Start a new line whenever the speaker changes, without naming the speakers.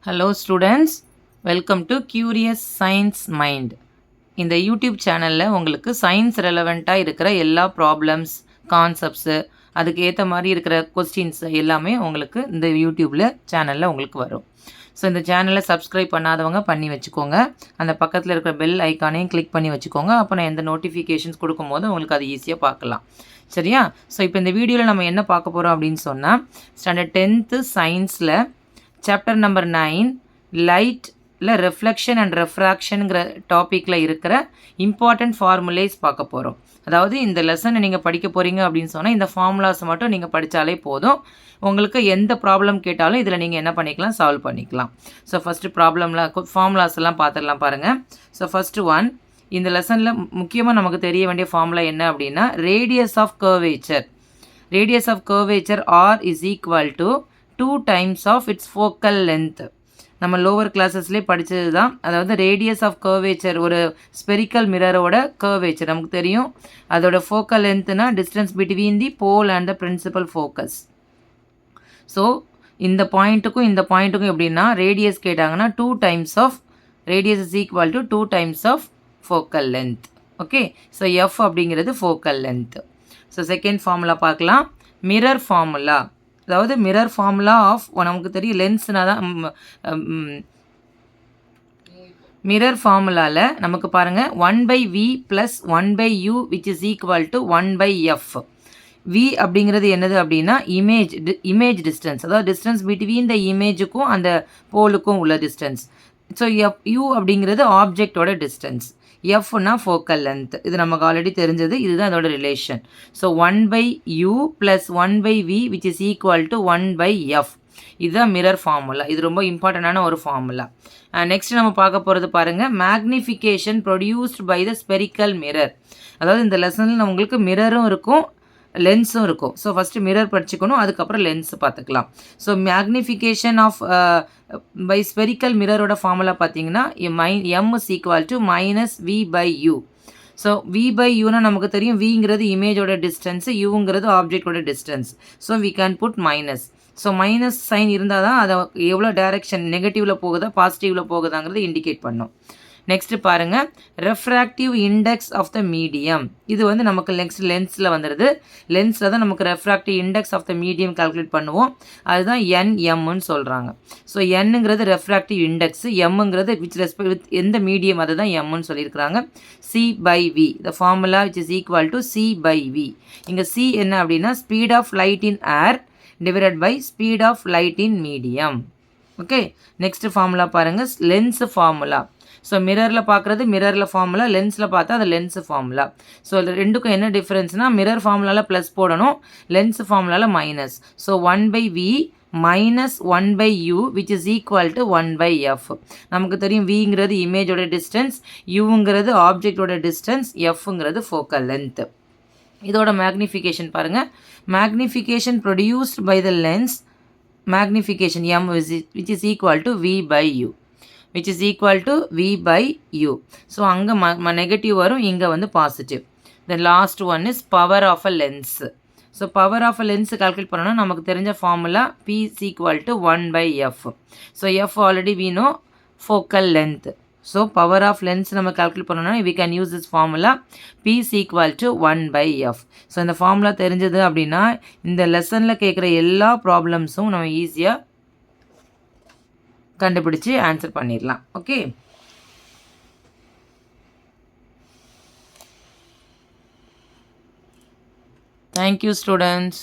Hello students, welcome to Curious Science Mind. இந்த YouTube சேனலில் உங்களுக்கு சயின்ஸ் ரெலவெண்ட்டாக இருக்கிற எல்லா ப்ராப்ளம்ஸ் கான்செப்ட்ஸு அதுக்கு ஏற்ற மாதிரி இருக்கிற கொஸ்டின்ஸ் எல்லாமே உங்களுக்கு இந்த யூடியூப்பில் சேனலில் உங்களுக்கு வரும். ஸோ இந்த சேனலை சப்ஸ்கிரைப் பண்ணாதவங்க பண்ணி வச்சுக்கோங்க. அந்த பக்கத்தில் இருக்கிற பெல் ஐக்கானையும் கிளிக் பண்ணி வச்சுக்கோங்க. அப்போ நான் எந்த நோட்டிஃபிகேஷன்ஸ் கொடுக்கும்போது உங்களுக்கு அது ஈஸியாக பார்க்கலாம். சரியா? ஸோ இப்போ இந்த வீடியோவில் நம்ம என்ன பார்க்க போகிறோம் அப்படின்னு சொன்னால், ஸ்டாண்டர்ட் 10th சயின்ஸில் சாப்டர் நம்பர் 9 லைட்டில் ரெஃப்ளெக்ஷன் அண்ட் ரெஃப்ராக்ஷனுங்கிற டாப்பிக்கில் இருக்கிற இம்பார்ட்டண்ட் ஃபார்முலேஸ் பார்க்க போகிறோம். அதாவது இந்த லெசனை நீங்கள் படிக்க போகிறீங்க அப்படின்னு சொன்னால் இந்த ஃபார்முலாஸை மட்டும் நீங்கள் படித்தாலே போதும். உங்களுக்கு எந்த ப்ராப்ளம் கேட்டாலும் இதில் நீங்கள் என்ன பண்ணிக்கலாம், சால்வ் பண்ணிக்கலாம். ஸோ ஃபஸ்ட்டு ஃபார்முலாஸ் எல்லாம் பார்த்துடலாம் பாருங்கள். ஸோ ஃபஸ்ட்டு ஒன், இந்த லெசனில் முக்கியமாக நமக்கு தெரிய வேண்டிய ஃபார்முலா என்ன அப்படின்னா, radius of curvature. Radius of curvature R is equal to 2 times of its focal length. நம்ம லோவர் கிளாஸஸ்லேயே படித்தது தான். அதாவது ரேடியஸ் ஆஃப் கர்வேச்சர், ஒரு ஸ்பெரிக்கல் மிரரோட கர்வேச்சர் நமக்கு தெரியும். அதோட ஃபோக்கல் லென்த்னா distance between the pole and the principal focus. So இந்த பாயிண்ட்டுக்கும் எப்படின்னா, ரேடியஸ் கேட்டாங்கன்னா 2 times of radius is equal to 2 times of focal length. Okay, so F அப்படிங்கிறது focal length. So second formula பார்க்கலாம், மிரர் ஃபார்முலா. அதாவது mirror formula of, நமக்கு தெரியும் லென்ஸ்னா தான் மிரர் ஃபார்முலாவில் நமக்கு பாருங்கள் 1/v + 1/u which is equal to 1/f. v அப்படிங்கிறது என்னது அப்படின்னா இமேஜ் டிஸ்டன்ஸ், அதாவது டிஸ்டன்ஸ் பிட்வீன் த இமேஜுக்கும் அந்த போலுக்கும் உள்ள டிஸ்டன்ஸ். ஸோ u அப்படிங்கிறது ஆப்ஜெக்டோட டிஸ்டன்ஸ், எஃப்னா ஃபோக்கல் லென்த். இது நமக்கு ஆல்ரெடி தெரிஞ்சது, இதுதான் அதோட relation. So 1/u + 1/v which is equal to 1/f. இதுதான் மிரர் ஃபார்முலா. இது ரொம்ப இம்பார்ட்டண்டான ஒரு ஃபார்முலா. நெக்ஸ்ட் நம்ம பார்க்க போகிறது பாருங்கள், magnification produced by the spherical mirror. அதாவது இந்த லெசனில் உங்களுக்கு மிரரும் இருக்கும் லென்ஸும் இருக்கும். ஸோ ஃபஸ்ட்டு மிரர் படிச்சுக்கணும், அதுக்கப்புறம் லென்ஸ் பார்த்துக்கலாம். So magnification of by spherical மிரரோட ஃபார்முலா பார்த்தீங்கன்னா m is equal to -v/u. So v/uனா நமக்கு தெரியும், vங்கிறது இமேஜோட டிஸ்டன்ஸு, யூங்கிறது ஆப்ஜெக்டோட distance. So we can put minus. So minus sign இருந்தால் தான் அதை எவ்வளோ டைரக்ஷன், நெகட்டிவில் போகுதா பாசிட்டிவில் போகுதாங்கிறது இண்டிகேட் பண்ணும். நெக்ஸ்ட்டு பாருங்கள், refractive index of the medium. இது வந்து நமக்கு நெக்ஸ்ட் லென்ஸில் வந்துடுது. லென்ஸில் தான் நமக்கு refractive index of the medium calculate பண்ணுவோம். அதுதான் nmன்னு சொல்கிறாங்க. ஸோ என்னங்கிறது ரெஃப்ராக்டிவ் இண்டெக்ஸ், எம்ங்கிறது வித் எந்த மீடியம், அதை தான் எம்னு சொல்லியிருக்கிறாங்க. c/v, the formula which is equal to c/v. இங்கே c என்ன அப்படின்னா, speed of light in air divided by speed of light in medium. Okay, next formula பாருங்கள், லென்ஸ் ஃபார்முலா. ஸோ மிரரில் பார்க்குறது மிரரில் ஃபார்முலா, லென்ஸில் பார்த்தா அது லென்ஸ் ஃபார்முலா. ஸோ ரெண்டுக்கும் என்ன டிஃப்ரென்ஸ்னால், மிரர் ஃபார்முலாவில் ப்ளஸ் போடணும், லென்ஸ் ஃபார்முலாவில் minus. So 1/v - 1/u which is equal to 1/f. நமக்கு தெரியும் vங்கிறது இமேஜோட டிஸ்டன்ஸ், யூங்கிறது ஆப்ஜெக்டோட டிஸ்டன்ஸ், எஃப்ங்கிறது ஃபோக்கல் லென்த். இதோட மேக்னிஃபிகேஷன் பாருங்கள், magnification produced by the lens, magnification m which is equal to v/u which is equal to v/u. So அங்கே நெகட்டிவ் வரும், இங்கே வந்து positive. Then last one is power of a lens. So power of a lens calculate பண்ணணும்னா நமக்கு தெரிஞ்ச formula p is equal to 1/f. So f already we know focal length. So power of lens நம்ம calculate பண்ணணும்னா we can use this formula p is equal to 1/f. So இந்த formula தெரிஞ்சது அப்படின்னா இந்த லெசனில் கேட்குற எல்லா ப்ராப்ளம்ஸும் நம்ம ஈஸியாக கண்டுபிடிச்சு ஆன்சர் பண்ணிடலாம். Okay, thank you students.